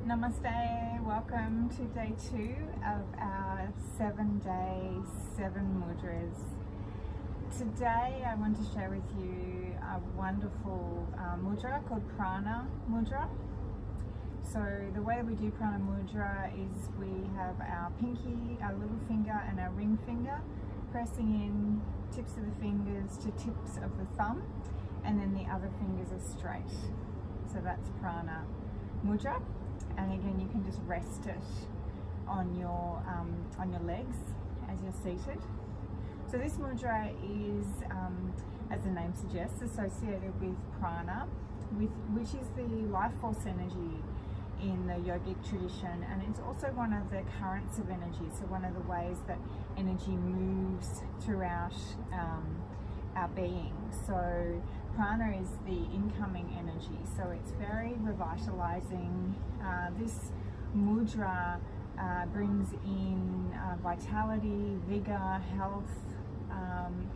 Namaste, welcome to day 2 of our 7-day 7 mudras. Today I want to share with you a wonderful mudra called Prana Mudra. So the way that we do Prana Mudra is we have our pinky, our little finger and our ring finger pressing in tips of the fingers to tips of the thumb, and then the other fingers are straight. So that's Prana Mudra. And again, you can just rest it on your legs as you're seated. So this mudra is, as the name suggests, associated with prana, which is the life force energy in the yogic tradition, and it's also one of the currents of energy. So one of the ways that energy moves throughout our being. So prana is the incoming energy, so it's very revitalizing. This mudra brings in vitality, vigor, health.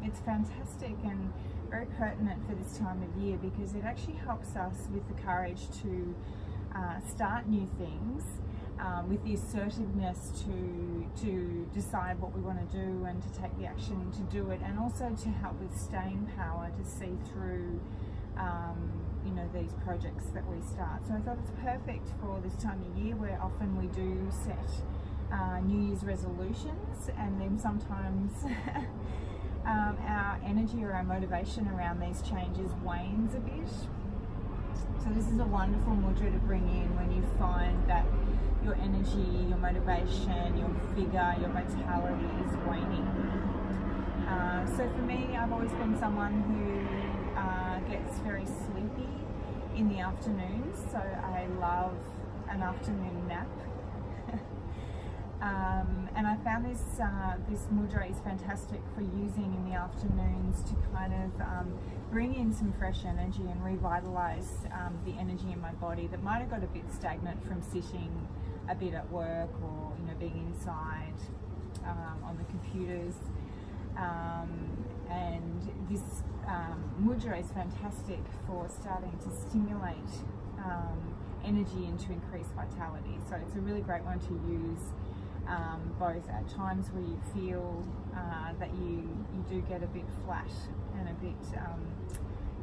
It's fantastic and very pertinent for this time of year because it actually helps us with the courage to start new things, with the assertiveness to decide what we want to do and to take the action to do it, and also to help with staying power to see through these projects that we start. So I thought it's perfect for this time of year where often we do set New Year's resolutions, and then sometimes our energy or our motivation around these changes wanes a bit. So this is a wonderful mudra to bring in when you find that your energy, your motivation, your vigor, your vitality is waning. So for me, I've always been someone who gets very sleepy in the afternoons, so I love an afternoon nap. And I found this mudra is fantastic for using in the afternoons to kind of bring in some fresh energy and revitalize the energy in my body that might have got a bit stagnant from sitting a bit at work, or being inside on the computers. And this mudra is fantastic for starting to stimulate energy and to increase vitality. So it's a really great one to use both at times where you feel that you do get a bit flat and a bit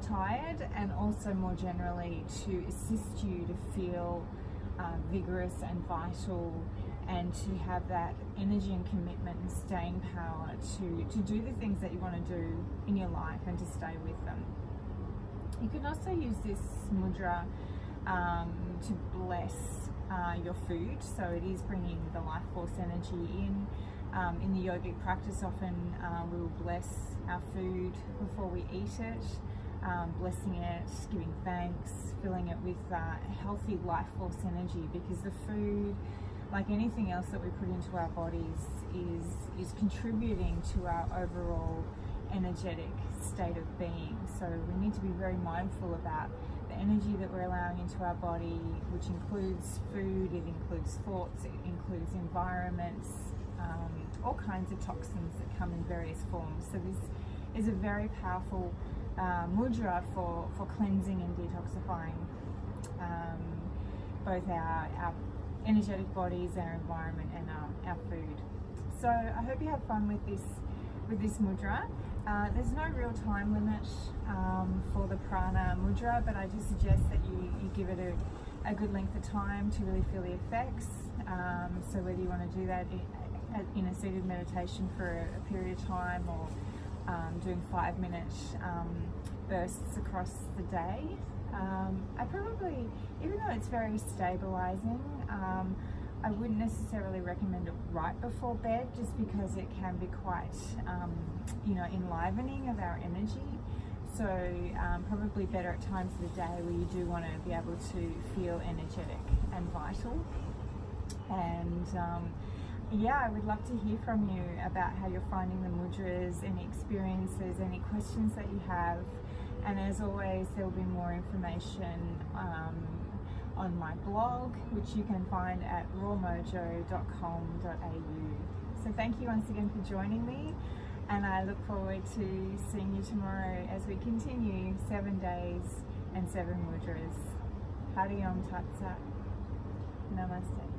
tired, and also more generally to assist you to feel vigorous and vital, and to have that energy and commitment and staying power to do the things that you want to do in your life and to stay with them. You can also use this mudra to bless your food. So it is bringing the life force energy in. In the yogic practice, often we will bless our food before we eat it, blessing it, giving thanks, filling it with healthy life force energy, because the food, like anything else that we put into our bodies, is contributing to our overall energetic state of being. So we need to be very mindful about the energy that we're allowing into our body, which includes food, it includes thoughts, it includes environments, all kinds of toxins that come in various forms. So this is a very powerful mudra for cleansing and detoxifying both our energetic bodies, our environment, and our food. So I hope you have fun with this mudra. There's no real time limit for the Prana Mudra, but I do suggest that you give it a good length of time to really feel the effects. So whether you want to do that in a seated meditation for a period of time, or doing 5-minute bursts across the day, I probably, even though it's very stabilizing, I wouldn't necessarily recommend it right before bed, just because it can be quite, enlivening of our energy. So probably better at times of the day where you do want to be able to feel energetic and vital. And I would love to hear from you about how you're finding the mudras, any experiences, any questions that you have. And as always, there will be more information on my blog, which you can find at rawmojo.com.au. So thank you once again for joining me, and I look forward to seeing you tomorrow as we continue 7 days and 7 mudras. Hari Om Tat Sat. Namaste.